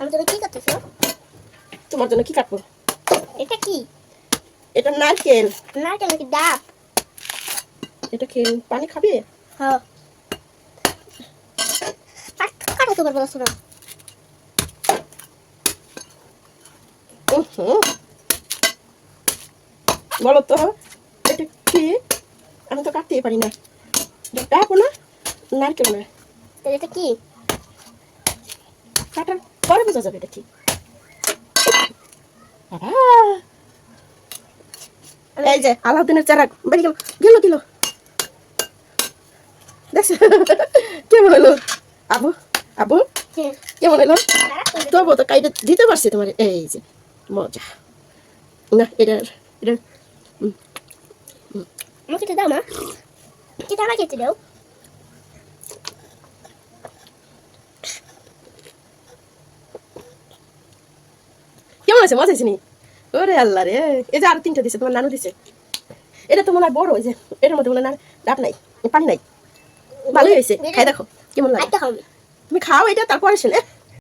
আমার জন্য কি কাটতেছো? তোমার জন্য কি কাটবো? এটা কি? এটা নারকেল। নারকেল নাকি ডাব? এটা খেয়ে পানি খাবে? হ্যাঁ। কাটো তো পারবো না। বলো তো এটা কি? আমি তো কাটতেই পারি না। ডাবো না, নারকেল না। এটা কি? কাটার পরে বোঝা যাবে এটা কি। বাবা, এই যে আলাউদ্দিনের চেরাগ বেরিয়ে গেল গেল গেল। দেখছো কেমন হলো? আবু আবু কেমন হলো? তবু তো কাইটা দিতে পারছি তোমার। এই যে মজা না এটা এটা আমাকে এটা দাও না। এটা আমাকে এটা দাও। কেমন আছে? মজা আছে নি? ওরে আল্লাহ রে, এই যে আরো 3টা দিছে, তোমার নানু দিছে। এটা তো মনে হয় বড়, ওই যে এটার মধ্যে মনে হয় ডাব নাই, পানি নাই। ভালোই হয়েছে, খাই দেখো কেমন লাগে। একটা খাও। তুমি খাও এটা, তারপরে শুনে